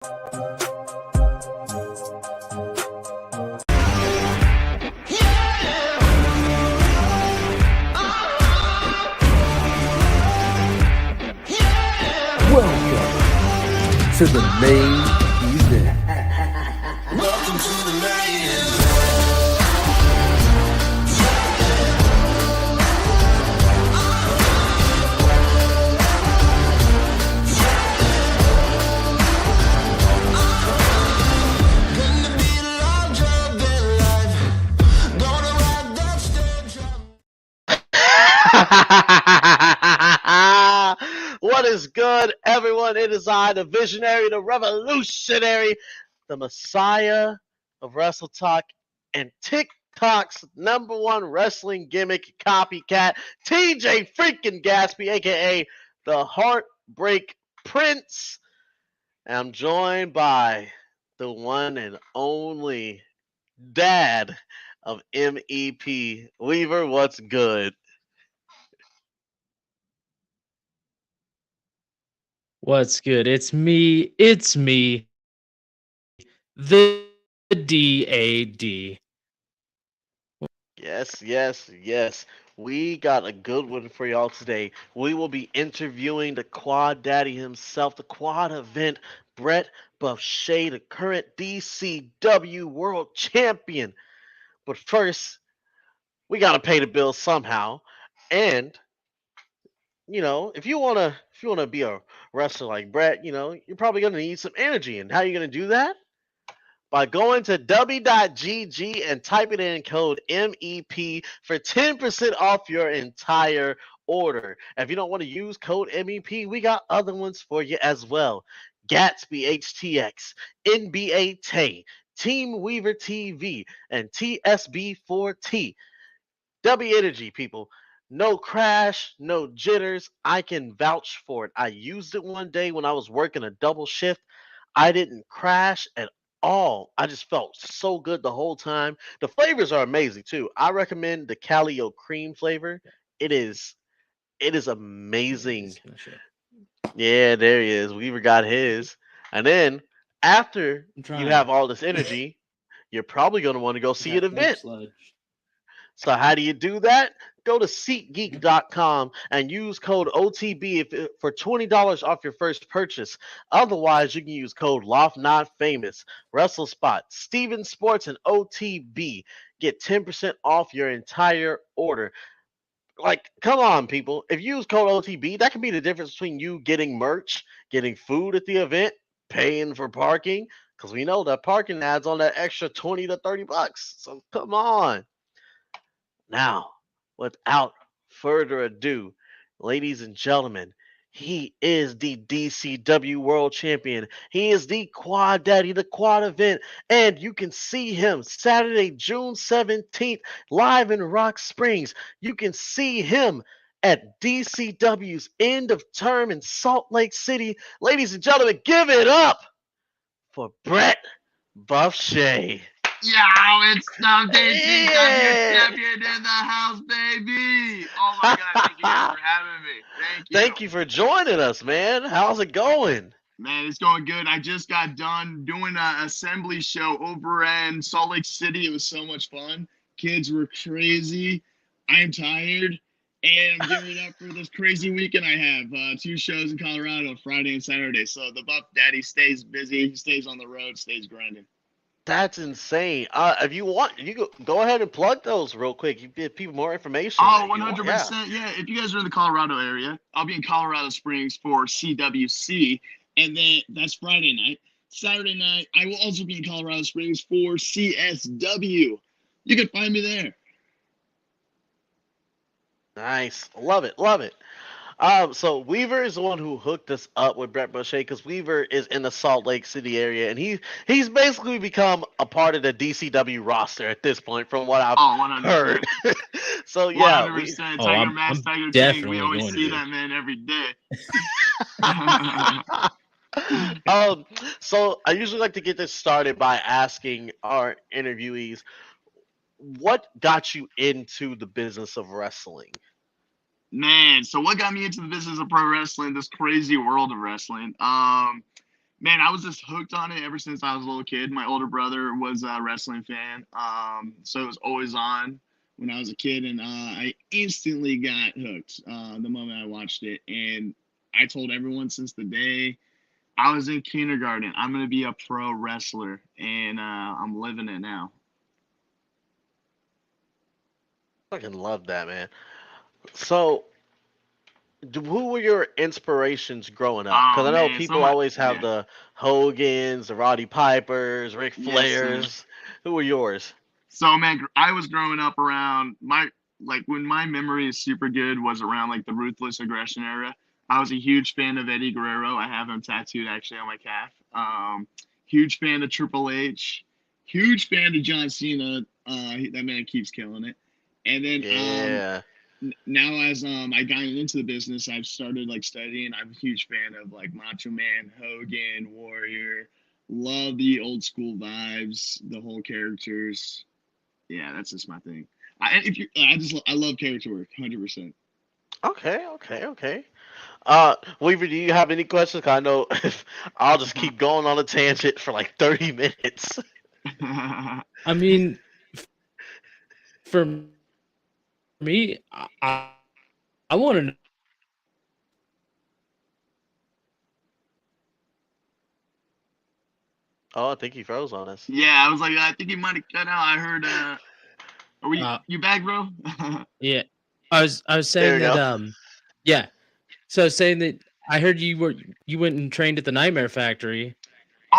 Welcome to the main event. Welcome to the main event. Gonna be a long job in life. Gonna ride that stage. What is good, everyone? It is I, the visionary, the revolutionary, the messiah of Wrestle Talk and TikTok's #1 wrestling gimmick copycat, TJ freaking Gatsby, aka the Heartbreak Prince. And I'm joined by the one and only dad of MEP. Weaver, what's good? What's good? It's me, the DAD. Yes. We got a good one for y'all today. We will be interviewing the Quad Daddy himself, the Quad event, Brett Buffshay, the current DCW World Champion. But first, we gotta pay the bills somehow. And if you wanna be a wrestler like Brett, you're probably gonna need some energy. And how are you gonna do that? By going to w.gg and typing in code MEP for 10% off your entire order. If you don't want to use code MEP, we got other ones for you as well. Gatsby HTX, NBA Tay, Team Weaver TV, and TSB4T. W Energy, people. No crash, no jitters. I can vouch for it. I used it one day when I was working a double shift. I didn't crash at all. I just felt so good the whole time. The flavors are amazing too. I recommend the Calio cream flavor. It is amazing. Yeah, there he is. Weaver got his. And then after you have all this energy, you're probably going to want to go see an event. So how do you do that? Go to SeatGeek.com and use code OTB for $20 off your first purchase. Otherwise, you can use code LOFTNOTFamous, WrestleSpot, Steven Sports, and OTB. Get 10% off your entire order. Like, come on, people. If you use code OTB, that can be the difference between you getting merch, getting food at the event, paying for parking, because we know that parking adds on that extra 20 to 30 bucks. So come on. Now, without further ado, ladies and gentlemen, he is the DCW World Champion. He is the Quad Daddy, the Quad event, and you can see him Saturday, June 17th, live in Rock Springs. You can see him at DCW's end of term in Salt Lake City. Ladies and gentlemen, give it up for Brett Buffshay. Yo, it's the DCW champion in the house, baby. Oh my God, thank you guys for having me. Thank you for joining us, man. How's it going? Man, it's going good. I just got done doing an assembly show over in Salt Lake City. It was so much fun. Kids were crazy. I'm tired. And I'm giving it up for this crazy weekend I have. 2 shows in Colorado, Friday and Saturday. So the Buff Daddy stays busy. He stays on the road, stays grinding. That's insane. If you want, you go ahead and plug those real quick. You give people more information. Oh, 100%. Yeah. If you guys are in the Colorado area, I'll be in Colorado Springs for CWC, and then that's Friday night. Saturday night, I will also be in Colorado Springs for CSW. You can find me there. Nice. Love it. So Weaver is the one who hooked us up with Brett Buffshay because Weaver is in the Salt Lake City area, and he's basically become a part of the DCW roster at this point, from what I've heard. So yeah, 100%. Tiger Mask, Tiger King. We always see that man every day. So I usually like to get this started by asking our interviewees, what got you into the business of wrestling? Man, so what got me into the business of pro wrestling, this crazy world of wrestling? Man, I was just hooked on it ever since I was a little kid. My older brother was a wrestling fan, so it was always on when I was a kid, and I instantly got hooked the moment I watched it. And I told everyone since the day I was in kindergarten, I'm gonna be a pro wrestler, and I'm living it now. Fucking love that, man. So, who were your inspirations growing up? Oh Because I know man, so people much. always have Yeah, the Hogans, the Roddy Pipers, Ric yes, sir. Flairs. Who were yours? So man, I was growing up around my like when my memory is super good was around like the ruthless aggression era. I was a huge fan of Eddie Guerrero. I have him tattooed actually on my calf. Huge fan of Triple H. Huge fan of John Cena. That man keeps killing it. And then Yeah. now as I got into the business, I've started like studying. I'm a huge fan of like Macho Man, Hogan, Warrior. Love the old school vibes, the whole characters. Yeah, that's just my thing. I love character work, 100%. Okay, okay, okay. Weaver, do you have any questions? 'Cause I know I'll just keep going on a tangent for like 30 minutes. I mean, for me, I want to. Oh, I think he froze on us. Yeah, I was like, I think he might have cut out. I heard. Are we? Uh, You back, bro? yeah, I was There saying we that. go. Yeah. So I was saying that I heard you went and trained at the Nightmare Factory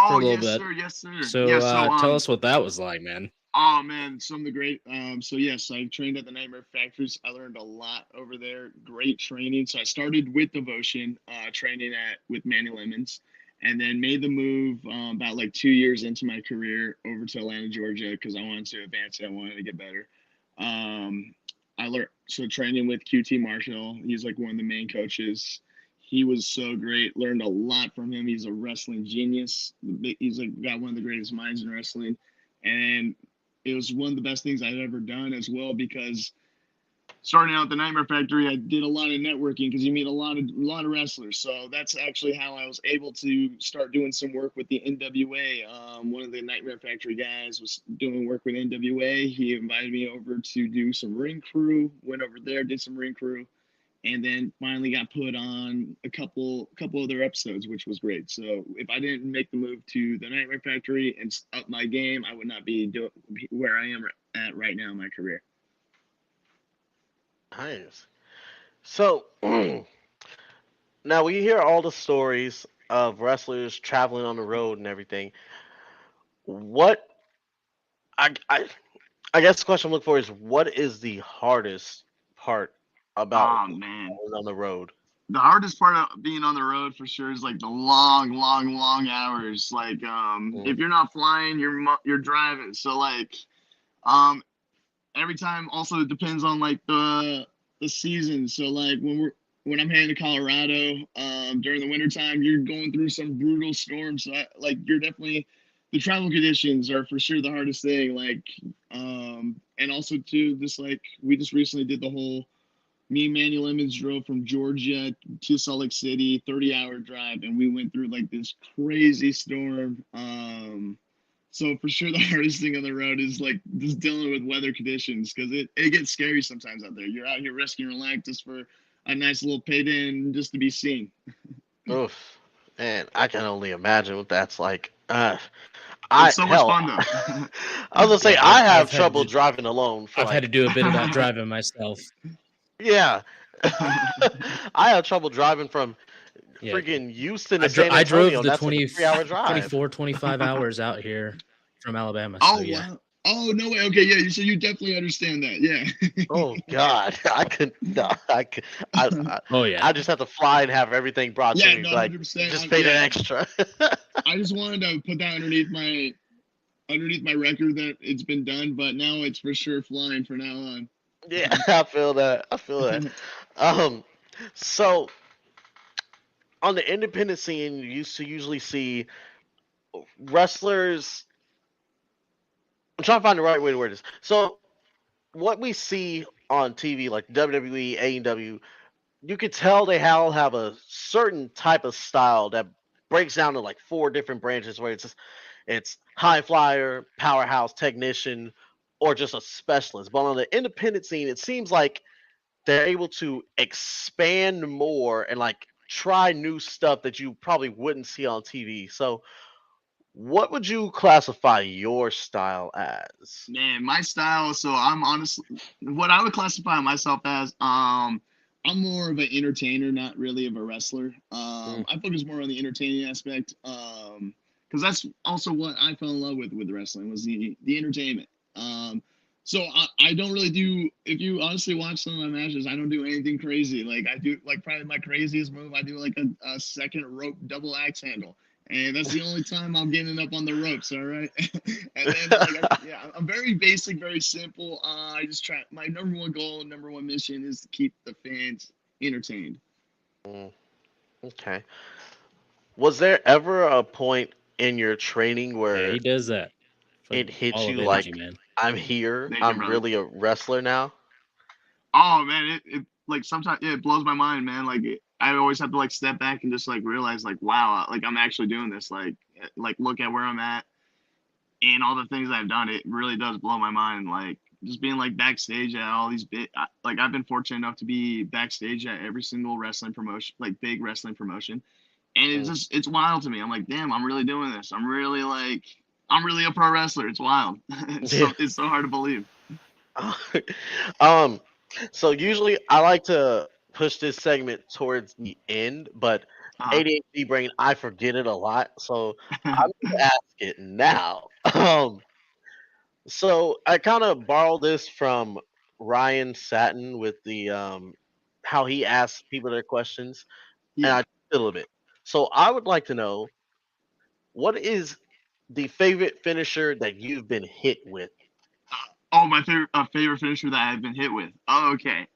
for a Oh little yes, bit. sir. Yes, sir. So Yeah. So tell us what that was like, man. oh man, some of the great. So yes, I trained at the Nightmare Factories. I learned a lot over there. Great training. So I started with Devotion, training at with Manny Lemons, and then made the move about like 2 years into my career over to Atlanta, Georgia, because I wanted to advance it. I wanted to get better. Um, I learned so training with QT Marshall. He's like one of the main coaches. He was so great. Learned a lot from him. He's a wrestling genius. He's like got one of the greatest minds in wrestling, and it was one of the best things I've ever done as well because starting out at the Nightmare Factory, I did a lot of networking because you meet a lot of wrestlers. So that's actually how I was able to start doing some work with the NWA. One of the Nightmare Factory guys was doing work with NWA. He invited me over to do some ring crew. Went over there, did some ring crew, and then finally got put on a couple other episodes, which was great. So if I didn't make the move to the Nightmare Factory and up my game, I would not be where I am at right now in my career. Nice. So, now we hear all the stories of wrestlers traveling on the road and everything. What I I I guess the question I'm looking for is what is the hardest part about Oh man, traveling on the road? the hardest part of being on the road for sure is like the long, long, long hours. Like Mm. if you're not flying, you're driving. So like um every time also it depends on like the season. So like when I'm heading to Colorado, during the wintertime, you're going through some brutal storms. So like you're definitely the travel conditions are for sure the hardest thing. Like and also too, just like we just recently did the whole me and Manny Lemons drove from Georgia to Salt Lake City, 30-hour drive, and we went through like this crazy storm. So for sure, the hardest thing on the road is like just dealing with weather conditions because it gets scary sometimes out there. You're out here risking your life just for a nice little payday and just to be seen. Oof, man, I can only imagine what that's like. It's so much Hell, fun though. I was gonna say Yeah, I have I've had trouble to driving alone for I've had to like do a bit of that driving myself. yeah. I have trouble driving from Yeah, freaking Houston to San I drove Antonio. the That's like a 3 hour drive. 24, 25 hours out here from Alabama. So Oh yeah. wow. Oh no way. Okay, yeah. So you definitely understand that. Yeah. Oh God, I could no, I could, Oh yeah. I just have to fly and have everything brought to Yeah. me. No. Like 100%. just pay the Yeah. extra. I just wanted to put that underneath my record that it's been done, but now it's for sure flying from now on. Yeah, I feel that. I feel that. Um, so on the independent scene, you used to usually see wrestlers. I'm trying to find the right way to word this. So what we see on TV, like WWE, AEW, you could tell they all have a certain type of style that breaks down to like 4 different branches where it's high flyer, powerhouse, technician, or just a specialist. But on the independent scene, it seems like they're able to expand more and like try new stuff that you probably wouldn't see on TV. So, what would you classify your style as? Man, my style. So I'm honestly, what I would classify myself as, I'm more of an entertainer, not really of a wrestler. I focus more on the entertaining aspect, because that's also what I fell in love with wrestling, was the entertainment. So I don't really do. If you honestly watch some of my matches, I don't do anything crazy. Like I do, like probably my craziest move, I do like a second rope double axe handle. And that's the only time I'm getting up on the ropes, all right? And then, I'm very basic, very simple. I just try. My number one goal, number one mission is to keep the fans entertained. Okay. Was there ever a point in your training where Yeah, he does that. it hits All of you energy, like, man. I'm here, Thank you, I'm brother. really a wrestler now? Oh man, it like sometimes it blows my mind, man. Like I always have to like step back and just like realize like, wow, like I'm actually doing this. Like look at where I'm at and all the things I've done. It really does blow my mind. Like just being like backstage at all these like I've been fortunate enough to be backstage at every single wrestling promotion, like big wrestling promotion, and it's wild to me. I'm like, damn, I'm really doing this. I'm really a pro wrestler. It's wild. It's so hard to believe. So usually I like to push this segment towards the end, but ADHD brain, I forget it a lot, so I'm gonna ask it now. So I kind of borrowed this from Ryan Satin with the how he asks people their questions, and Yeah. I did a little bit. So I would like to know, what is the favorite finisher that you've been hit with? Oh, my favorite finisher that I've been hit with. Oh, okay.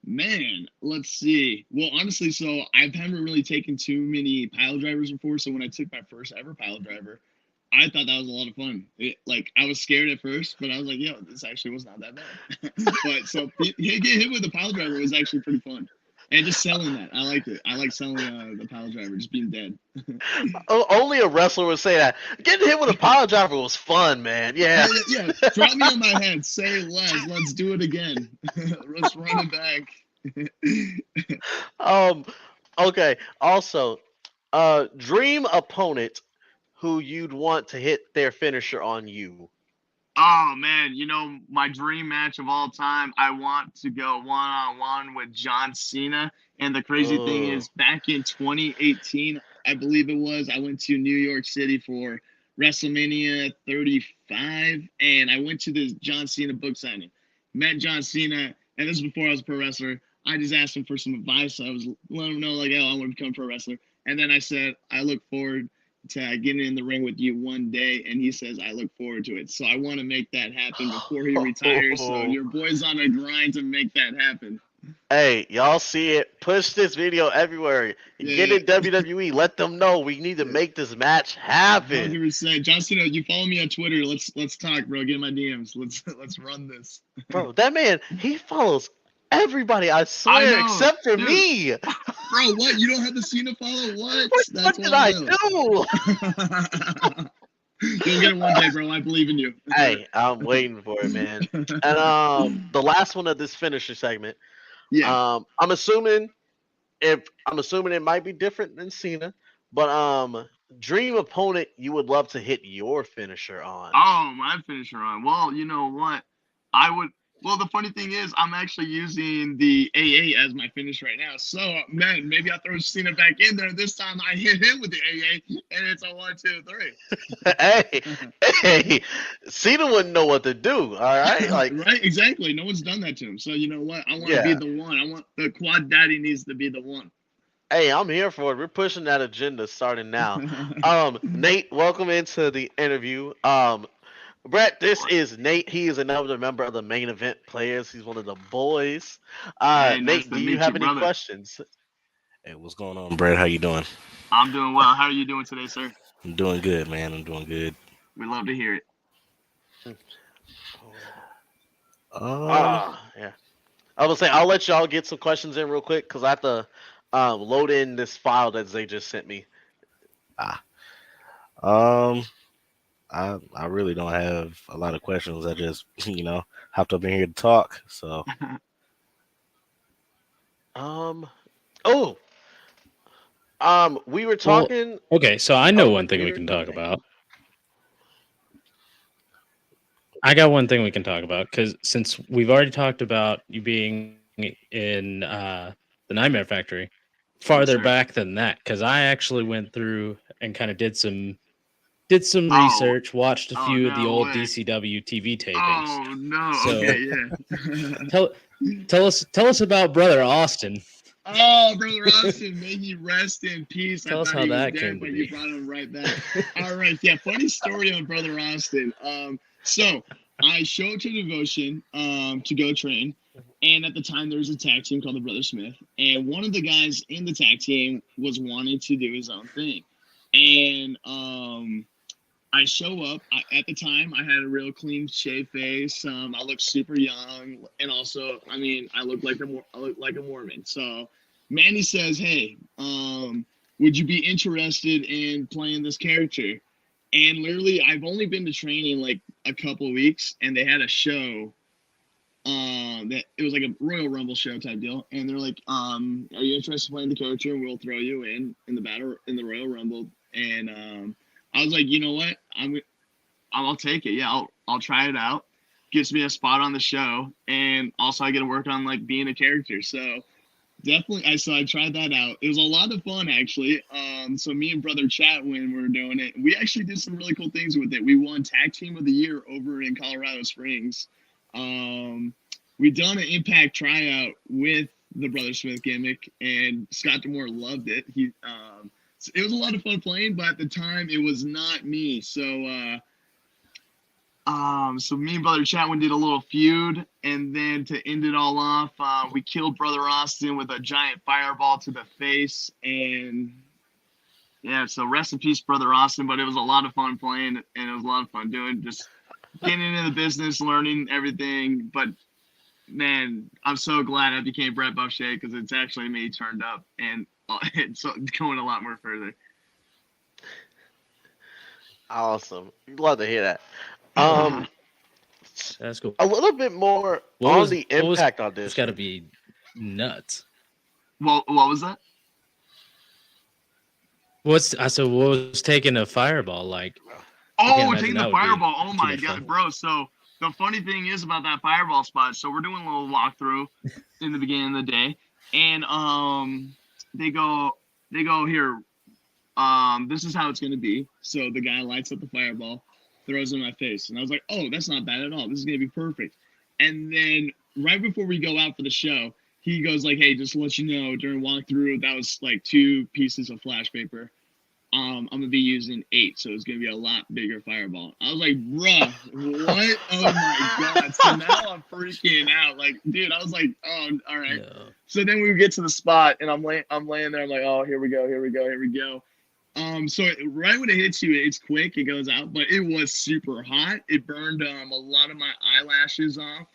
Man, let's see. Well, honestly, so I haven't really taken too many pile drivers before. So when I took my first ever pile driver, I thought that was a lot of fun. Like I was scared at first, but I was like, yo, this actually was not that bad. But so get hit with the pile driver was actually pretty fun. And just selling that, I liked it. I like selling the pile driver, just being dead. Only a wrestler would say that. Getting hit with a pile driver was fun, man. Yeah. Yeah, drop me on my head. Say less. Let's do it again. Let's run it back. Okay. Also, dream opponent who you'd want to hit their finisher on you. Oh man, my dream match of all time. I want to go one-on-one with John Cena. And the crazy thing is, back in 2018, I believe it was, I went to New York City for WrestleMania 35, and I went to this John Cena book signing. Met John Cena, and this is before I was a pro wrestler. I just asked him for some advice. I was letting him know, like, oh, I want to become a pro wrestler. And then I said, I look forward to getting in the ring with you one day, and he says, I look forward to it. So I want to make that happen before he retires. So your boy's on a grind to make that happen. Hey, y'all see it? Push this video everywhere. Get in WWE. Let them know we need to make this match happen. 100%. John Cena, you follow me on Twitter. Let's talk, bro. Get in my DMs. Let's run this. Bro, that man, he follows everybody, I swear, except for me. Bro, what? You don't have the Cena follow? What? What did I do? You'll get it one day, bro. I believe in you. Hey, I'm waiting for it, man. And the last one of this finisher segment. Yeah. I'm assuming it might be different than Cena, but dream opponent you would love to hit your finisher on. Oh, my finisher on. Well, you know what? Well, the funny thing is, I'm actually using the AA as my finish right now. So, man, maybe I throw Cena back in there. This time I hit him with the AA, and it's a 1, 2, 3. hey, Cena wouldn't know what to do. All right, like right, exactly. No one's done that to him. So you know what? I want to be the one. I want the quad daddy needs to be the one. Hey, I'm here for it. We're pushing that agenda starting now. Nate, welcome into the interview. Brett, this is Nate. He is another member of the Main Event Players. He's one of the boys. Hey, Nate, do you have any questions? Hey, what's going on, Brett? How you doing? I'm doing well. How are you doing today, sir? I'm doing good, man. I'm doing good. We love to hear it. Yeah. I was saying, I'll let y'all get some questions in real quick because I have to load in this file that Zay just sent me. Um, I really don't have a lot of questions. I just hopped up in here to talk. So Oh, we were Well, talking. okay, so I know Oh, one thing we you're can talk okay. about. I got one thing we can talk about because since we've already talked about you being in the Nightmare Factory, farther sir. back than that, because I actually went through and kind of did some Oh, research, watched a oh few of the no old way. DCW TV tapings. Oh no. So Okay, yeah. tell us about Brother Austin. Oh, Brother Austin, may he rest in peace. I Tell us thought how he was that came dead, to but you be. brought him right back. All right, yeah, funny story on Brother Austin. So I show up to Devotion to go train, and at the time there was a tag team called the Brother Smith, and one of the guys in the tag team was wanting to do his own thing, and I show up. At the time, I had a real clean shave face. I looked super young, and also, I mean, I look like a Mormon. So, Manny says, "Hey, would you be interested in playing this character?" And literally, I've only been to training like a couple weeks, and they had a show. That it was like a Royal Rumble show type deal, and they're like, "Are you interested in playing the character? And we'll throw you in the battle in the Royal Rumble." And I was like, you know what? I'll take it. Yeah, I'll try it out. Gives me a spot on the show, and also I get to work on like being a character. So definitely, I tried that out. It was a lot of fun actually. So me and Brother Chatwin were doing it. We actually did some really cool things with it. We won Tag Team of the Year over in Colorado Springs. We done an Impact tryout with the Brother Smith gimmick, and Scott Demore loved it. It was a lot of fun playing, but at the time it was not me. So so me and Brother Chatwin did a little feud, and then to end it all off, we killed Brother Austin with a giant fireball to the face, and yeah, so rest in peace, Brother Austin. But it was a lot of fun playing, and it was a lot of fun doing, just getting into the business, learning everything. But man, I'm so glad I became Brett Buffshay because it's actually me turned up, and it's going a lot more further. Awesome. Love to hear that. That's cool. A little bit more on the Impact audition. It's got to be nuts. What was that? What was taking a fireball like? Oh, taking the that would be fireball. Oh too my much god, fun. bro. So the funny thing is about that fireball spot. So we're doing a little walkthrough in the beginning of the day, and they go here. This is how it's gonna be. So the guy lights up the fireball, throws it in my face, and I was like, oh, that's not bad at all. This is gonna be perfect. And then right before we go out for the show, he goes like, hey, just to let you know, during walkthrough, that was like 2 pieces of flash paper. I'm gonna be using 8, so it's gonna be a lot bigger fireball. I was like, bruh, what? Oh my god! So now I'm freaking out. Like, dude, I was like, oh, all right. No. So then we get to the spot, and I'm laying there. I'm like, oh, here we go. So right when it hits you, it's quick. It goes out, but it was super hot. It burned a lot of my eyelashes off,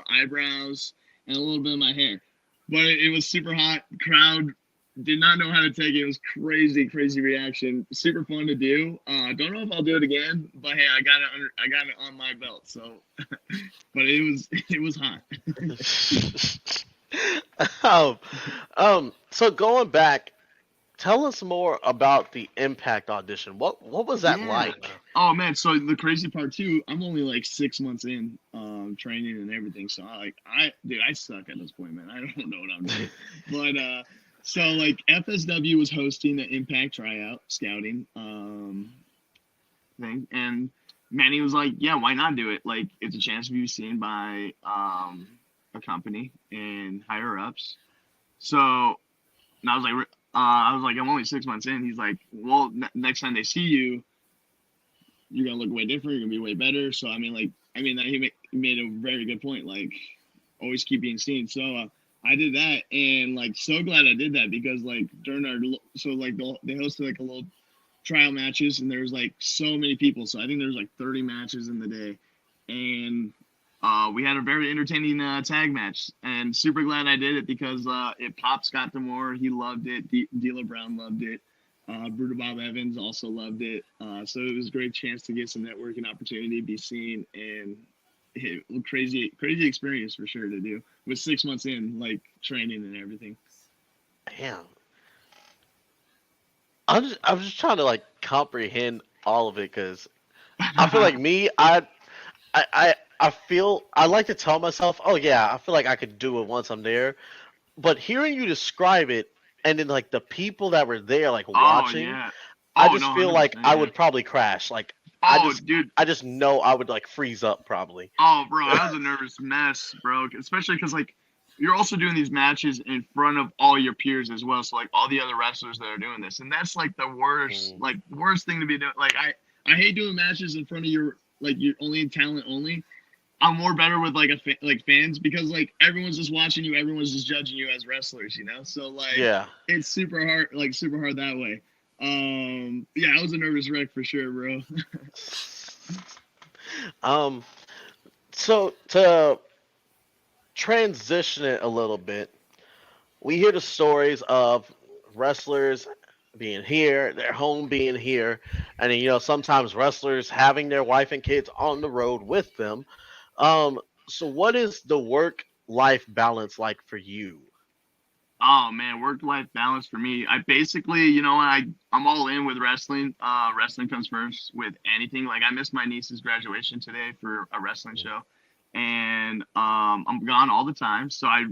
eyebrows, and a little bit of my hair. But it was super hot. Crowd did not know how to take it. It was crazy reaction. Super fun to do. Don't know if I'll do it again, but hey, I got it on my belt. So, but it was hot. So going back, tell us more about the Impact audition. What was that Yeah. like? Oh man, so the crazy part too, I'm only like 6 months in training and everything. So I suck at this point, man. I don't know what I'm doing. But so like FSW was hosting the Impact tryout scouting thing, and Manny was like, yeah, why not do it? Like, it's a chance to be seen by a company and higher ups. So and I was like, I'm only 6 months in. He's like, well, next time they see you, you're gonna look way different. You're gonna be way better. So I mean, he made a very good point. Like, always keep being seen. So I did that, and like, so glad I did that because like during they hosted like a little trial matches, and there was like so many people. So I think there was like 30 matches in the day, and we had a very entertaining tag match, and super glad I did it because it popped Scott Demore. He loved it. D'Lo Brown loved it. Brutal Bob Evans also loved it. So it was a great chance to get some networking opportunity, be seen, and crazy experience for sure to do. With 6 months in, like training and everything. Damn. I'm just trying to like comprehend all of it because I feel like me, I feel I like to tell myself, oh yeah, I feel like I could do it once I'm there. But hearing you describe it, and then like the people that were there, like Oh watching, yeah. I Oh just no, feel 100%. like I Yeah. would probably crash. Like Oh dude. I just know I would like freeze up probably. Oh bro, I was a nervous mess, bro. Especially because like you're also doing these matches in front of all your peers as well. So like all the other wrestlers that are doing this, and that's like the worst, like worst thing to be doing. Like I hate doing matches in front of your only talent only. I'm more better with like fans because like everyone's just watching you, everyone's just judging you as wrestlers, you know. So like Yeah. it's super hard that way. Yeah, I was a nervous wreck for sure, bro. So to transition it a little bit, we hear the stories of wrestlers being here, their home being here, and then, sometimes wrestlers having their wife and kids on the road with them. Um, so what is the work life balance like for you? Oh man, work-life balance for me. I basically, I'm all in with wrestling. Wrestling comes first with anything. Like I missed my niece's graduation today for a wrestling show, and I'm gone all the time. So I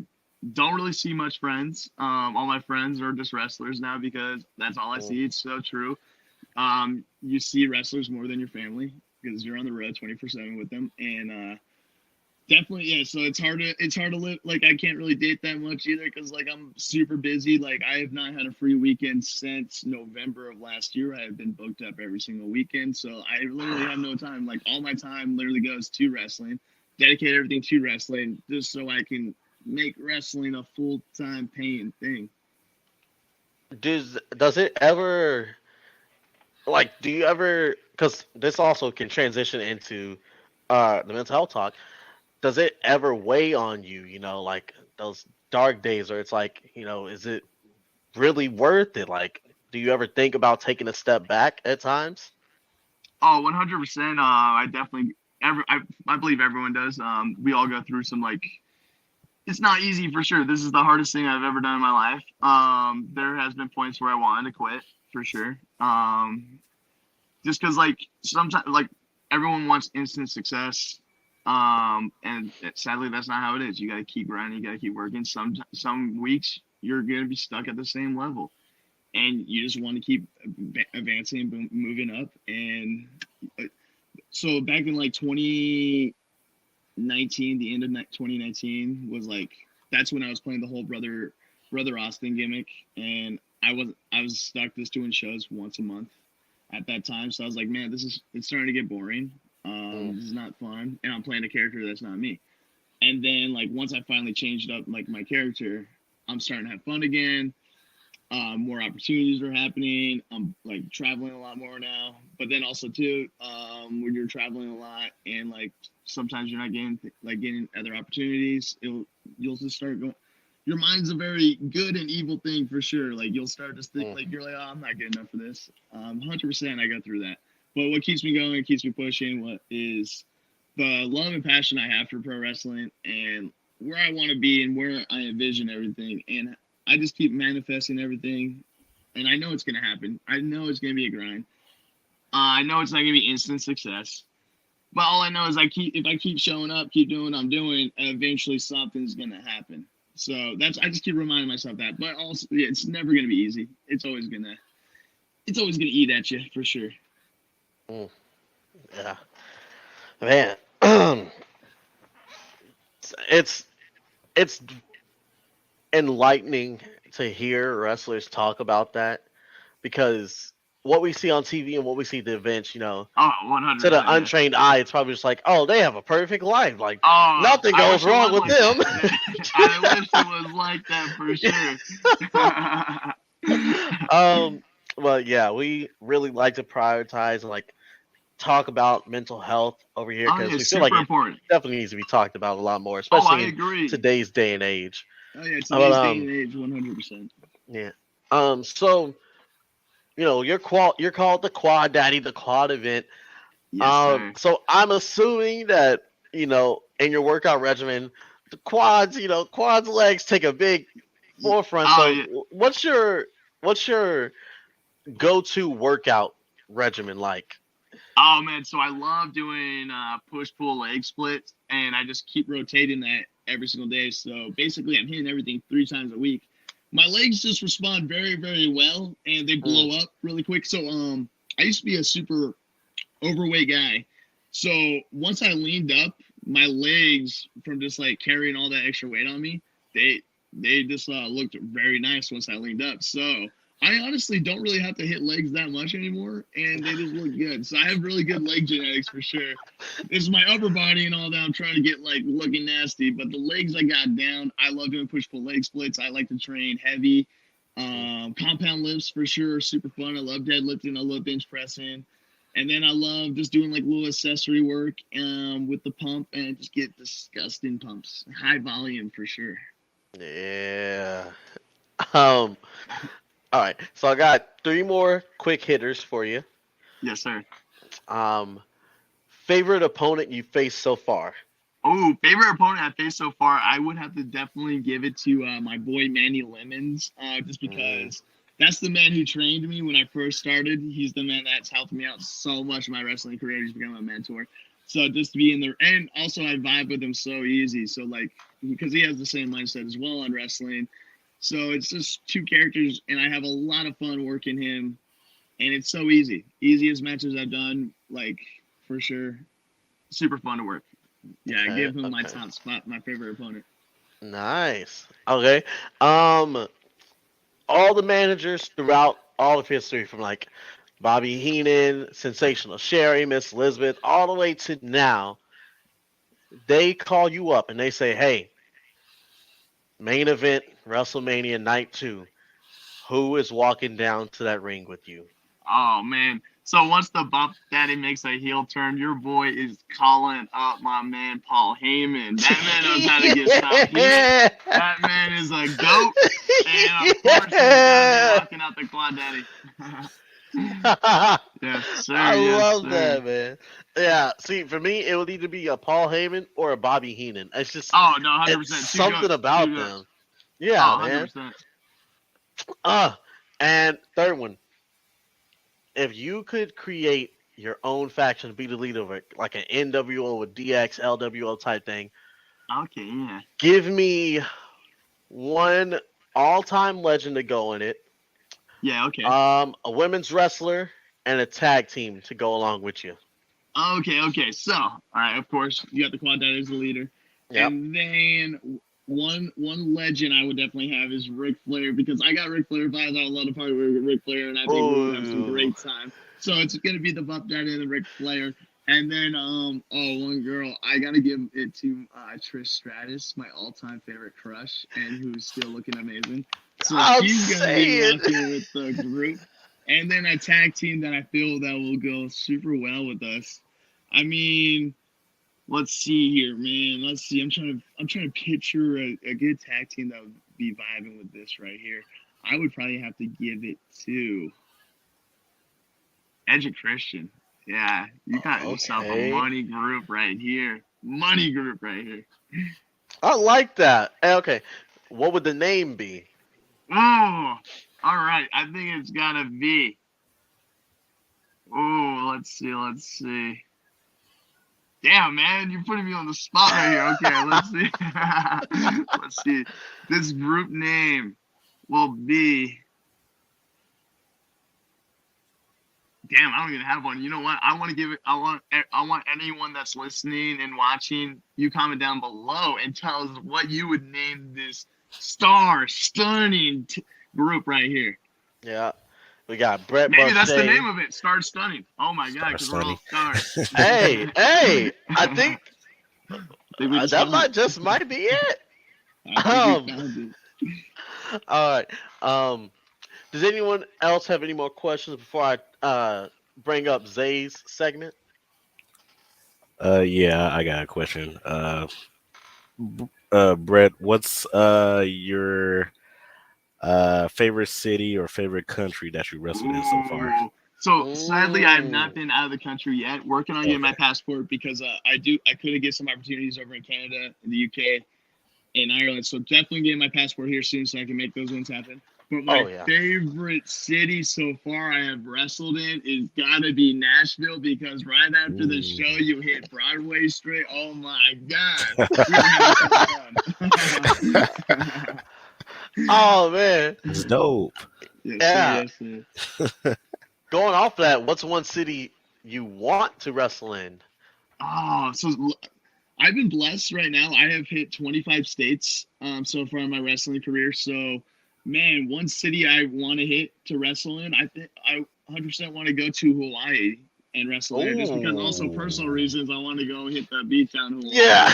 don't really see much friends. All my friends are just wrestlers now because that's all I see. It's so true. You see wrestlers more than your family because you're on the road 24/7 with them, and definitely, yeah. So it's hard to live. Like I can't really date that much either because like I'm super busy. Like I have not had a free weekend since November of last year. I have been booked up every single weekend, so I literally have no time. Like all my time literally goes to wrestling. Dedicate everything to wrestling just so I can make wrestling a full-time paying thing. Does it ever like do you ever because this also can transition into the mental health talk. Does it ever weigh on you, like those dark days where it's like, is it really worth it? Like, do you ever think about taking a step back at times? Oh, 100%. I definitely I believe everyone does. We all go through some like it's not easy for sure. This is the hardest thing I've ever done in my life. There has been points where I wanted to quit for sure. Just because like sometimes like everyone wants instant success. And sadly that's not how it is. You got to keep grinding, you got to keep working. Some weeks you're going to be stuck at the same level and you just want to keep advancing and moving up. And so back in like 2019, the end of 2019 was like that's when I was playing the whole brother Austin gimmick, and I was stuck just doing shows once a month at that time. So I was like, man, it's starting to get boring. This is not fun, and I'm playing a character that's not me. And then like once I finally changed up like my character, I'm starting to have fun again. More opportunities are happening. I'm like traveling a lot more now. But then also too, when you're traveling a lot and like sometimes you're not getting other opportunities, you'll just start going. Your mind's a very good and evil thing for sure. Like you'll start to think like you're like, oh, I'm not good enough for this. 100% I go through that. But what keeps me going, keeps me pushing, what is the love and passion I have for pro wrestling and where I want to be and where I envision everything. And I just keep manifesting everything. And I know it's going to happen. I know it's going to be a grind. I know it's not going to be instant success. But all I know is if I keep showing up, keep doing what I'm doing, eventually something's going to happen. So I just keep reminding myself that. But also, yeah, it's never going to be easy. It's always going to eat at you for sure. Yeah, man. it's enlightening to hear wrestlers talk about that because what we see on TV and what we see at the events, Oh, 100%. to the untrained eye, it's probably just like, oh, they have a perfect life. Like nothing I goes wish it wrong was with like them. that. I wish it was like that for sure. Well, yeah, we really like to prioritize and like talk about mental health over here Oh, because yeah, we feel like super it important. definitely needs to be talked about a lot more, I especially in agree. today's day and age. Oh yeah, today's But, day and age, 100%. Yeah. So you're called the Quad Daddy, the Quad Event. Yes, sir. So I'm assuming that in your workout regimen, the quads legs take a big forefront. Oh So yeah. what's your go-to workout regimen like? Oh man, so I love doing push pull leg splits, and I just keep rotating that every single day. So basically, I'm hitting everything 3 times a week. My legs just respond very, very well, and they Mm. blow up really quick. So I used to be a super overweight guy. So once I leaned up, my legs from just like carrying all that extra weight on me, they just looked very nice once I leaned up. So I honestly don't really have to hit legs that much anymore, and they just look good. So I have really good leg genetics for sure. It's my upper body and all that I'm trying to get like looking nasty, but the legs I got down. I love doing push pull leg splits. I like to train heavy. Compound lifts for sure, super fun. I love deadlifting. I love bench pressing. And then I love just doing like little accessory work with the pump and just get disgusting pumps. High volume for sure. Yeah. Um. All right. So I got three more quick hitters for you. Yes, sir. Um. Favorite opponent you faced so far? Oh, favorite opponent I faced so far, I would have to definitely give it to my boy Manny Lemons, just because that's the man who trained me when I first started. He's the man that's helped me out so much in my wrestling career. He's become a mentor. So just to be in there, and also I vibe with him so easy. So like, because he has the same mindset as well on wrestling. So it's just two characters, and I have a lot of fun working him, and it's so easy. Easiest matches I've done, like for sure. Super fun to work. Yeah, I give him my Okay. top spot, my favorite opponent. Nice. Okay. All the managers throughout all of history, from like Bobby Heenan, Sensational Sherry, Miss Elizabeth, all the way to now, they call you up and they say, "Hey, main event WrestleMania Night 2. Who is walking down to that ring with you?" Oh man. So once the Buff Daddy makes a heel turn, your boy is calling up my man Paul Heyman. That man knows how to get stuff. That man is a goat. And of course he's gonna be walking out the Quad Daddy. Yes, sir. I Yes, love sir. that, man. Yeah, see, for me, it would either be a Paul Heyman or a Bobby Heenan. It's just Oh no, 100%. it's something about Two goats. them. Yeah, Oh, man. 100%. Uh, and third one, if you could create your own faction, be the leader of it, like an NWO or DX, LWO type thing, Okay, yeah. give me one all-time legend to go in it, Yeah, okay. a women's wrestler, and a tag team to go along with you. Okay. So, all right, of course, you got the Quad Daddy as the leader. Yep. And then one legend I would definitely have is Ric Flair, because I got Ric Flair vibes. I would love to party with Ric Flair, and I think we would have some Ooh. great time. So it's gonna be the Buff Daddy and the Ric Flair. And then one girl, I gotta give it to Trish Stratus, my all-time favorite crush, and who's still looking amazing. So I'm she's gonna be saying. rocking with the group. And then a tag team that I feel that will go super well with us. I mean, let's see here, man. Let's see. I'm trying to picture a good tag team that would be vibing with this right here. I would probably have to give it to Edge and Christian. Yeah, you got yourself Okay. a money group right here. Money group right here. I like that. Okay, what would the name be? Oh, all right. I think it's gotta be. Oh, let's see. Damn, man, you're putting me on the spot right here. Okay, let's see. Let's see. This group name will be. Damn, I don't even have one. You know what? I want to give it. I want anyone that's listening and watching. You comment down below and tell us what you would name this stunning group right here. Yeah, we got Brett. Maybe that's the Buffshay. name of it. Star Stunning. Oh my God, because we're all stars. Hey, I think that might be it. I think we found it. All right. Does anyone else have any more questions before I bring up Zay's segment? Yeah, I got a question. Brett, what's your Favorite city or favorite country that you wrestled in so far? Ooh. So sadly, I have not been out of the country yet. Working on getting my Okay. passport because I could get some opportunities over in Canada, in the UK, in Ireland. So definitely getting my passport here soon so I can make those ones happen. But my Oh, yeah. favorite city so far I have wrestled in is gotta be Nashville because right after the show you hit Broadway straight. Oh my God, we were having so fun. Oh man. It's dope. Yes, sir, Yeah. yes, sir. Going off that, what's one city you want to wrestle in? Oh, so I've been blessed right now. I have hit 25 states so far in my wrestling career. So, man, one city I want to hit to wrestle in, I think I 100% want to go to Hawaii and wrestle there. Just because also personal reasons, I want to go hit the beach down Hawaii. Yeah.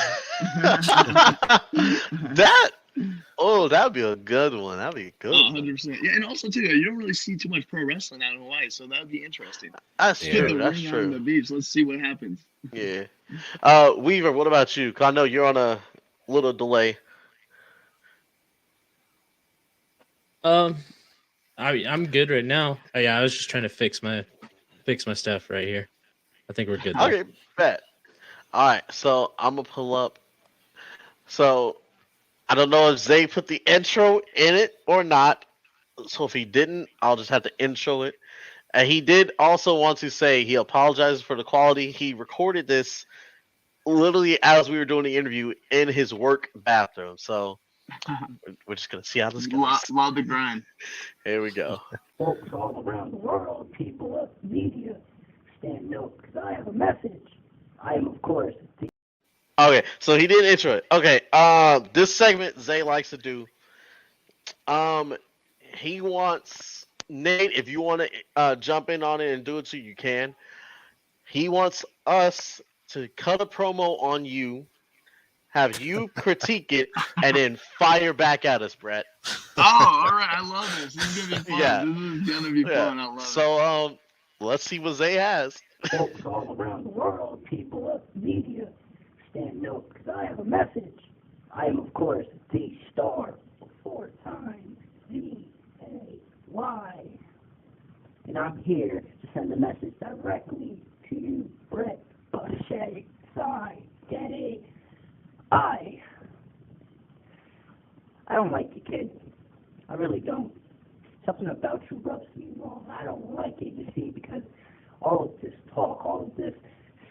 That'd be a good one. That'd be a good one. 100%. Yeah, and also too, you don't really see too much pro wrestling out in Hawaii, so that would be interesting. That's Yeah. Get true. the That's ring out on the true. beach. Let's see what happens. Yeah. Weaver, what about you? 'Cause I know you're on a little delay. I'm good right now. Yeah, I was just trying to fix my stuff right here. I think we're good. There. Okay, bet. All right, so I'm gonna pull up. So I don't know if Zay put the intro in it or not. So if he didn't, I'll just have to intro it. And he did also want to say he apologizes for the quality. He recorded this literally as we were doing the interview in his work bathroom. So we're just gonna see how this goes. Love the grind. Here we go. Folks all around the world, people of media, stand up because I have a message. I am, of course, the Okay, so he did intro it. Okay, this segment Zay likes to do. He wants Nate. If you want to jump in on it and do it too, you can. He wants us to cut a promo on you, have you critique it, and then fire back at us, Brett. Oh, all right. I love this. This is gonna be fun. Yeah. This is gonna be fun. I love it. So let's see what Zay has. folks all around the world, people of media, stand up because I have a message. I am, of course, the star of 4 times Z-A-Y. And I'm here to send the message directly to you, Brett Buffshay. Sorry, get it? I don't like you, kid. I really don't. Something about you rubs me wrong. I don't like it, you see, because all of this talk, all of this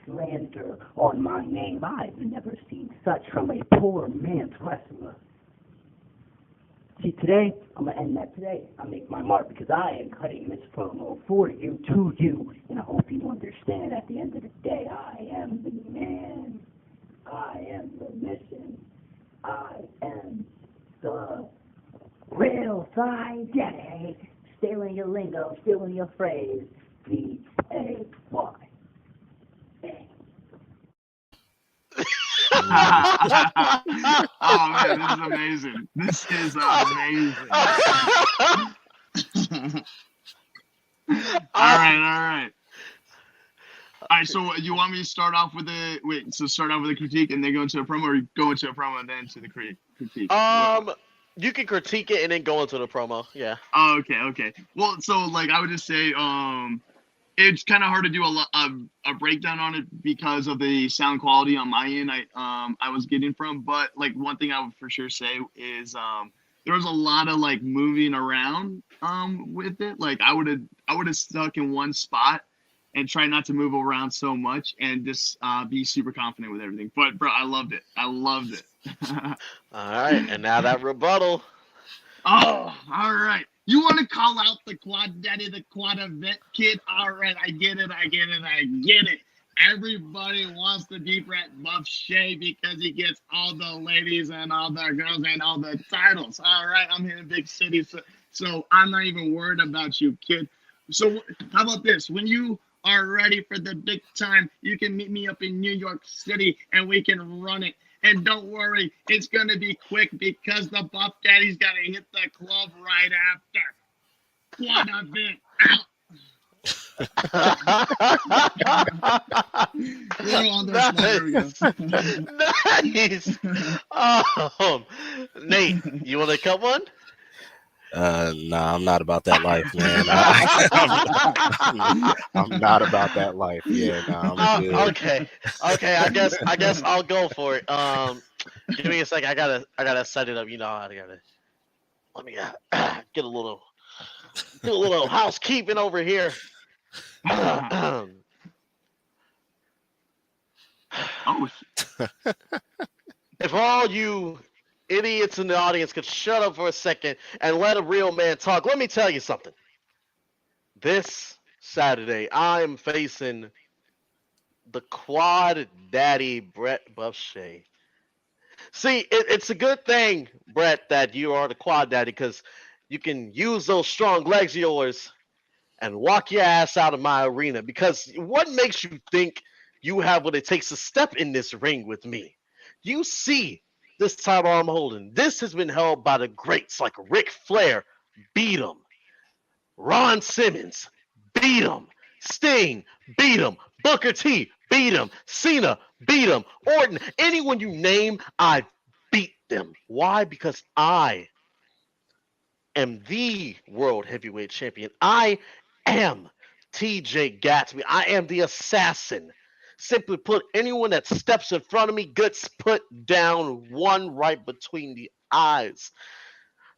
slander on my name, I've never seen such from a poor man's wrestler. See, today, I'm going to end that today. I'll make my mark because I am cutting this promo for you, to you, and I hope you understand at the end of the day, I am the man. I am the mission. I am the real side daddy. Stealing your lingo, stealing your phrase. V-A-Y. Oh man, this is amazing. This is amazing. All right. All right, so you want me to start off with a critique and then go into a promo, or go into a promo and then to the critique? You can critique it and then go into the promo. Yeah. Oh, okay. Well, so like I would just say, it's kind of hard to do a breakdown on it because of the sound quality on my end. I was getting from, but like one thing I would for sure say is there was a lot of like moving around with it. Like I would have stuck in one spot and try not to move around so much and just be super confident with everything. But bro, I loved it. All right, and now that rebuttal. Oh, all right. You want to call out the quad daddy, the quad event kid? All right, I get it. Everybody wants to be Brett Buffshay because he gets all the ladies and all the girls and all the titles. All right, I'm here in big city, so I'm not even worried about you, kid. So how about this? When you are ready for the big time, you can meet me up in New York City and we can run it. And don't worry, it's going to be quick because the Buff Daddy's got to hit the club right after. Quad event out. We're on the spot. There we go. Nice. Nate, you want to cut one? Nah, I'm not about that life, man. I'm not about that life. Yeah, nah, I'm good. Okay. I guess I'll go for it. Give me a second. I gotta set it up. You know how I gotta. Let me get a little housekeeping over here. Oh, If all you idiots in the audience could shut up for a second and let a real man talk, let me tell you something. This Saturday, I am facing the Quad Daddy Brett Buffshay. See, it's a good thing, Brett, that you are the Quad Daddy because you can use those strong legs of yours and walk your ass out of my arena. Because what makes you think you have what it takes to step in this ring with me? You see this title I'm holding. This has been held by the greats like Ric Flair, beat him. Ron Simmons, beat him. Sting, beat him. Booker T, beat him. Cena, beat him. Orton, anyone you name, I beat them. Why? Because I am the World Heavyweight Champion. I am TJ Gatsby. I am the assassin. Simply put, anyone that steps in front of me gets put down one right between the eyes.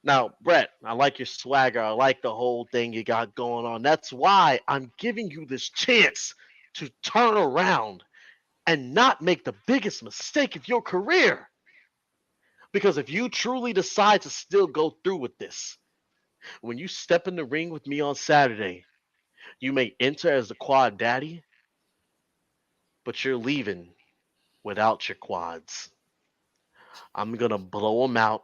Now, Brett, I like your swagger. I like the whole thing you got going on. That's why I'm giving you this chance to turn around and not make the biggest mistake of your career. Because if you truly decide to still go through with this, when you step in the ring with me on Saturday, you may enter as the Quad Daddy, but you're leaving without your quads. I'm going to blow them out.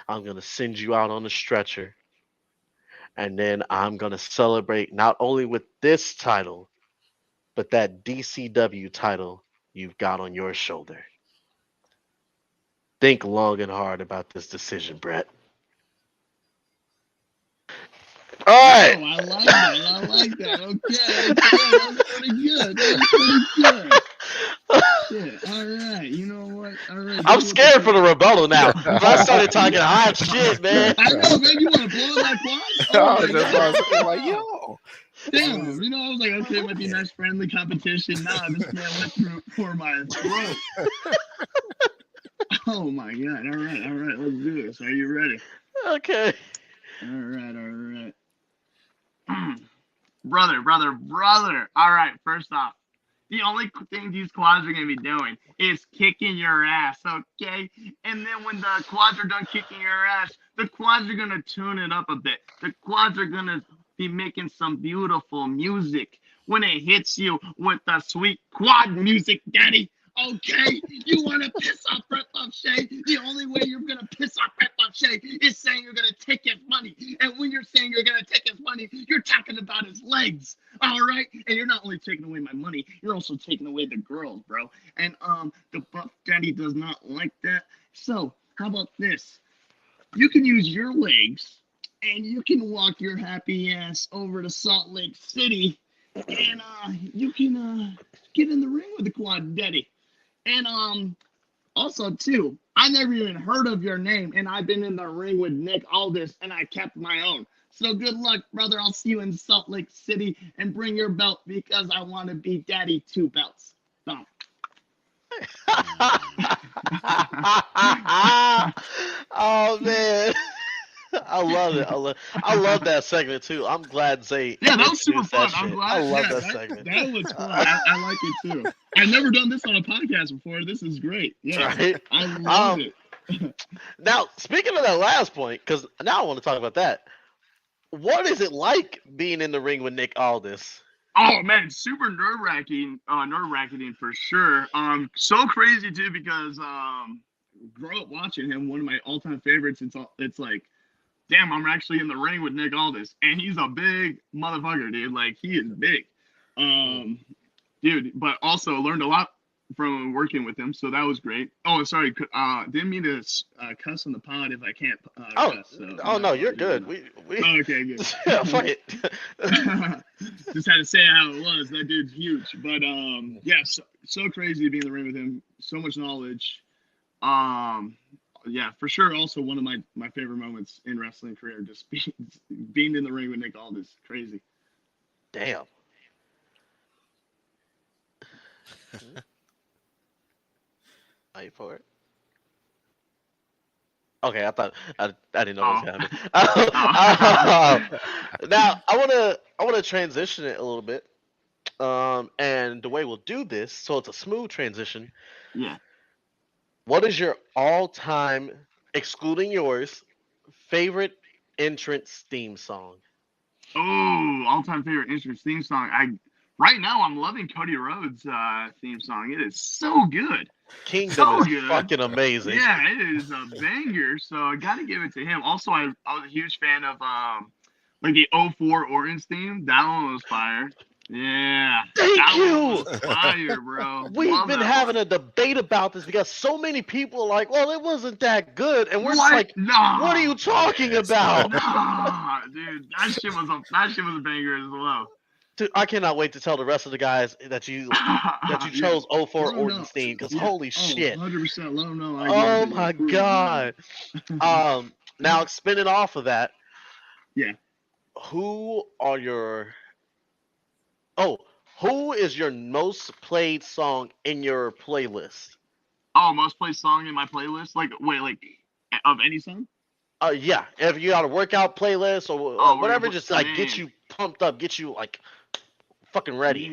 I'm going to send you out on the stretcher. And then I'm going to celebrate not only with this title, but that DCW title you've got on your shoulder. Think long and hard about this decision, Brett. All right. oh, I like that. I like that. Okay, that's pretty good. That's pretty good. Shit. All right. You know what? All right. I'm scared for the rebuttal now. If I started talking hot shit, man. I know, man. You want to blow my quads? I Oh was my just God. like, yo. Damn. You know, I was like, okay, it might be nice friendly competition. Nah, this man went through for my throat. Oh my God. All right. All right. Let's do this. Are you ready? Okay. All right. All right. Brother. All right. First off, the only thing these quads are going to be doing is kicking your ass, okay? And then when the quads are done kicking your ass, the quads are going to tune it up a bit. The quads are going to be making some beautiful music when it hits you with the sweet quad music, daddy. Okay, you want to piss off Brett Buffshay? The only way you're going to piss off Brett Buffshay is saying you're going to take his money. And when you're saying you're going to take his money, you're talking about his legs. All right? And you're not only taking away my money, you're also taking away the girls, bro. And the Buff Daddy does not like that. So, how about this? You can use your legs and you can walk your happy ass over to Salt Lake City and you can get in the ring with the Quad Daddy. And also too, I never even heard of your name, and I've been in the ring with Nick Aldis, and I kept my own. So good luck, brother. I'll see you in Salt Lake City, and bring your belt because I want to be Daddy 2 belts. Boom. Oh man. I love it. I love that segment too. I'm glad Zay. Yeah, that was super introduced fun. that I'm shit. glad. I love Yeah, that segment. That was fun. I like it too. I've never done this on a podcast before. This is great. Yeah, Right? I love it. Now, speaking of that last point, because now I want to talk about that. What is it like being in the ring with Nick Aldis? Oh man, super nerve-wracking for sure. So crazy too because grew up watching him. One of my all-time favorites. It's like, damn, I'm actually in the ring with Nick Aldis, and he's a big motherfucker, dude. Like he is big, dude. But also learned a lot from working with him, so that was great. Oh, sorry, didn't mean to cuss on the pod if I can't. Cuss, so No, you're good. We okay, good. yeah, fuck it. Just had to say how it was. That dude's huge, but yeah, so crazy to be in the ring with him. So much knowledge. yeah, for sure. Also, one of my favorite moments in wrestling career, just being in the ring with Nick Aldis. Crazy. Damn. Wait for it. Okay, I didn't know what was happening. Now I wanna transition it a little bit. And the way we'll do this, so it's a smooth transition. Yeah. What is your all-time, excluding yours, favorite entrance theme song? Oh, all-time favorite entrance theme song. Right now I'm loving Cody Rhodes' theme song. It is so good. Kingdom So is good. fucking amazing. Yeah, it is a banger. So I got to give it to him. Also, I was a huge fan of like the '04 Orton's theme. That one was fire. Yeah. Thank that you. One was fire, bro. We've Love been that having one. a debate about this because so many people are like, well, it wasn't that good. And we're just What? like, Nah. what are you talking about? Nah, dude, that shit was a banger as well. Dude, I cannot wait to tell the rest of the guys that you chose 04 Let 'em know. Orton's theme because Yeah. holy shit. 100%. Let them know. I Oh loved it. my It was god. Now spinning off of that, Yeah. who is your most played song in your playlist? Oh, most played song in my playlist? Like, wait, like, of any song? Yeah, if you got a workout playlist or whatever, just like get you pumped up, get you like fucking ready.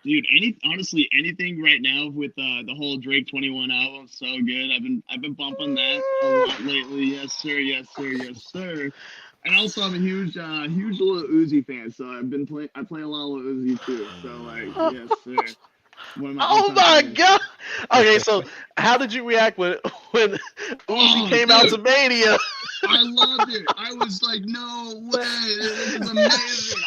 Dude, honestly, anything right now with the whole Drake 21 album, so good. I've been bumping that a lot lately. Yes, sir. Yes, sir. Yes, sir. And also, I'm a huge Lil Uzi fan, so I play a lot of Lil Uzi too. So like, yes, sir. One of my Oh all-time my favorites. god! Okay, so how did you react when Uzi came out to Mania? I loved it. I was like, no way, this is amazing.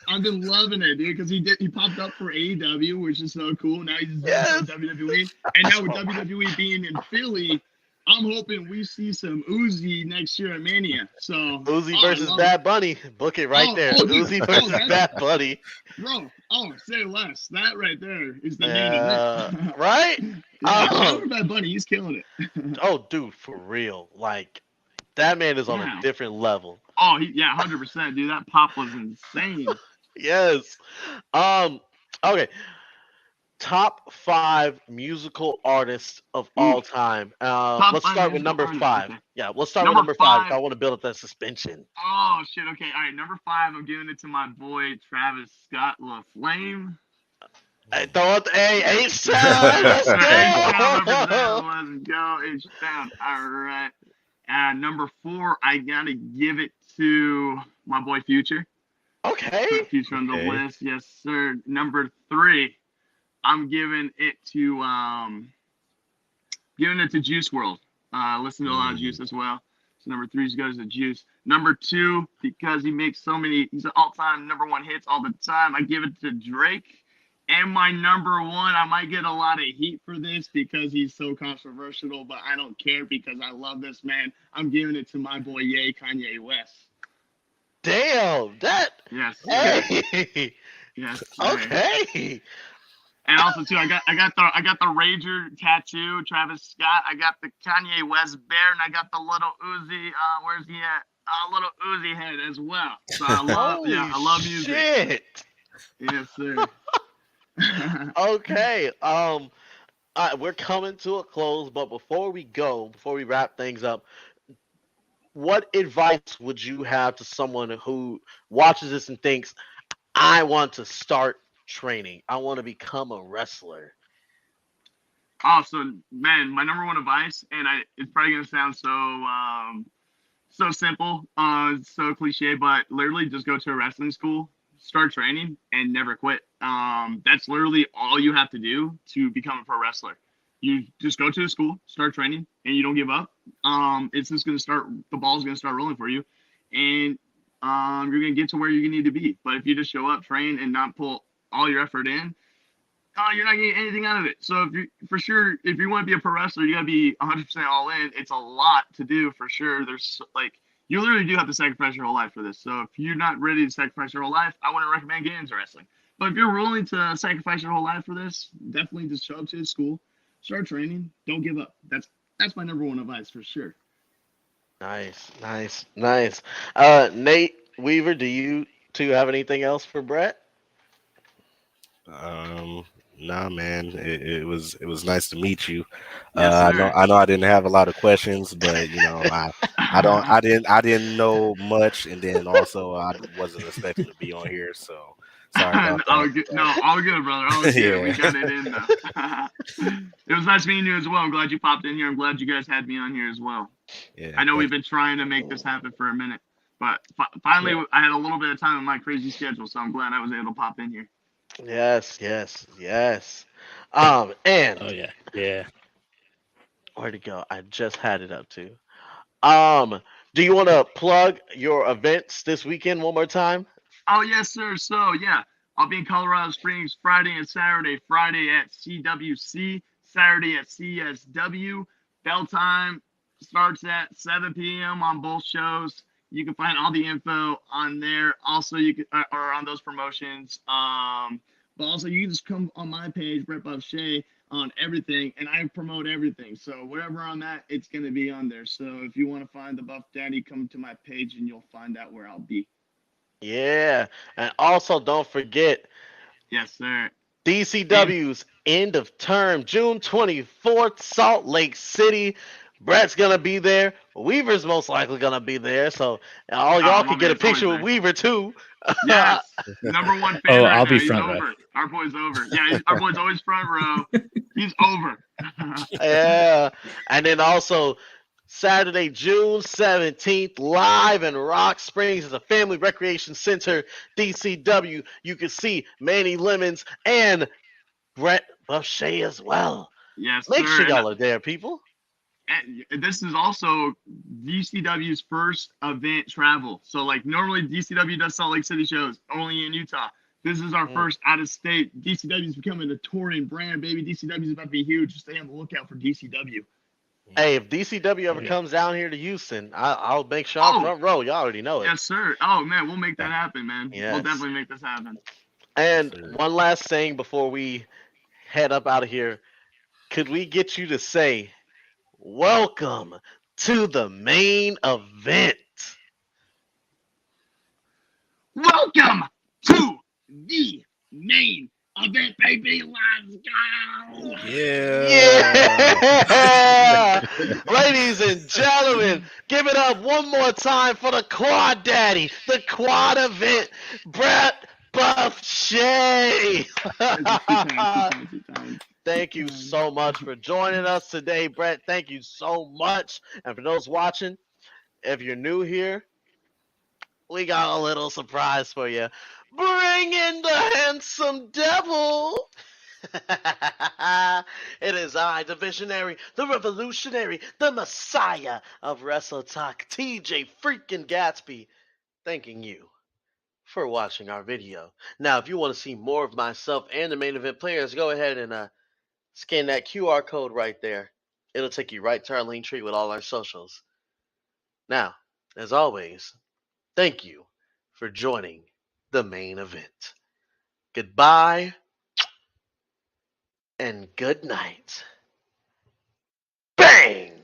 I've been loving it, dude, because he popped up for AEW, which is so cool. Now he's doing WWE, and now with WWE being in Philly, I'm hoping we see some Uzi next year at Mania. So Uzi versus Bad Bunny, book it right there. Dude, Uzi versus Bad Bunny, bro. Oh, say less. That right there is the main event. right? Yeah, shout out to Bad Bunny, he's killing it. Oh, dude, for real, like that man is on a different level. Oh, 100%, dude. That pop was insane. Yes. Okay. Top 5 musical artists of all time. Let's start with number 5. Okay. Yeah, let's start with number 5. I want to build up that suspension. Oh shit. Okay. All right. Number 5. I'm giving it to my boy Travis Scott LaFlame. Hey, throw it. Hey, H-Town. Let's go. Let's go. H-Town. All right. Number 4. I gotta give it to my boy Future. Okay. Future on the list. Yes, sir. Number 3. I'm giving it to Juice World. Listen to a lot of Juice as well. So number 3 goes to Juice. Number 2, because he's an all-time number 1 hits all the time, I give it to Drake. And my number 1, I might get a lot of heat for this because he's so controversial, but I don't care because I love this man. I'm giving it to my boy Kanye West. Damn, that. Yes. Hey. Yes. Okay. And also too, I got the Rager tattoo, Travis Scott. I got the Kanye West bear, and I got the little Uzi. Where's he at? Little Uzi head as well. So I love music. Shit. Yes, sir. Okay. We're coming to a close, but before we wrap things up, what advice would you have to someone who watches this and thinks, I want to start training, I want to become a wrestler? Oh, so man, my number 1 advice, and it's probably gonna sound so simple, so cliche, but literally just go to a wrestling school, start training, and never quit. That's literally all you have to do to become a pro wrestler. You just go to the school, start training, and you don't give up. It's just the ball's gonna start rolling for you, and you're gonna get to where you need to be. But if you just show up, train, and not pull all your effort in, you're not getting anything out of it. So if you want to be a pro wrestler, you gotta be 100% all in. It's a lot to do for sure. There's you literally do have to sacrifice your whole life for this. So if you're not ready to sacrifice your whole life, I wouldn't recommend getting into wrestling. But if you're willing to sacrifice your whole life for this, definitely just show up to the school, start training, don't give up. That's That's my number one advice for sure. Nice, nice, nice. Nate Weaver, do you two have anything else for Brett? Um, nah, man. It was nice to meet you. Yes, I sir. know I didn't have a lot of questions, but I didn't know much, and then also I wasn't expecting to be on here, so sorry about all that. good. No, all good, brother. All good. Yeah. We got it in though. It was nice meeting you as well. I'm glad you popped in here. I'm glad you guys had me on here as well. Yeah, I know we've thank been trying to make this happen for a minute, but finally I had a little bit of time in my crazy schedule, so I'm glad I was able to pop in here. Yes, yes, yes. And Oh yeah. where'd it go? I just had it up too. Um, do you want to plug your events this weekend one more time? Oh yes, sir. So yeah, I'll be in Colorado Springs Friday and Saturday. Friday at CWC, Saturday at CSW. Bell time starts at 7 p.m. on both shows. You can find all the info on there. Also, you can or on those promotions. But also you can just come on my page, Brett Buffshay, on everything, and I promote everything. So wherever I'm at, it's gonna be on there. So if you want to find the Buff Daddy, come to my page and you'll find out where I'll be. Yeah, and also don't forget Yes, sir. DCW's end of term, June 24th, Salt Lake City. Brett's gonna be there. Weaver's most likely gonna be there, so all y'all My can get a man's always picture with there. Weaver too. Yes, number one fan Oh, right I'll now. be He's front row. over. Our boy's over. Yeah, our boy's always front row. He's over. Yeah, and then also Saturday, June 17th, live in Rock Springs at the Family Recreation Center, DCW. You can see Manny Lemons and Brett Buffshay as well. Yes, Make sure sir. y'all are there, people. And this is also DCW's first event travel. So like normally DCW does Salt Lake City shows only in Utah. This is our first out of state. DCW is becoming a touring brand, baby. DCW is about to be huge. Stay on the lookout for DCW. Hey, if DCW ever Oh, yeah. comes down here to Houston, I'll make sure I'm front row. Y'all already know it. Yes, sir. Oh man, we'll make that happen, man. Yes. We'll definitely make this happen. And Yes, sir. one last thing before we head up out of here. Could we get you to say, welcome to the main event? Welcome to the main event, baby. Let's go. Yeah! Ladies and gentlemen, give it up one more time for the Quad Daddy, the Quad event, Brett Buffshay. Two times. Thank you so much for joining us today, Brett. Thank you so much. And for those watching, if you're new here, we got a little surprise for you. Bring in the handsome devil. It is I, the visionary, the revolutionary, the messiah of Wrestle Talk, TJ freaking Gatsby, thanking you for watching our video. Now, if you want to see more of myself and the main event players, go ahead and scan that QR code right there. It'll take you right to our Linktree with all our socials. Now, as always, thank you for joining the main event. Goodbye and good night. Bang!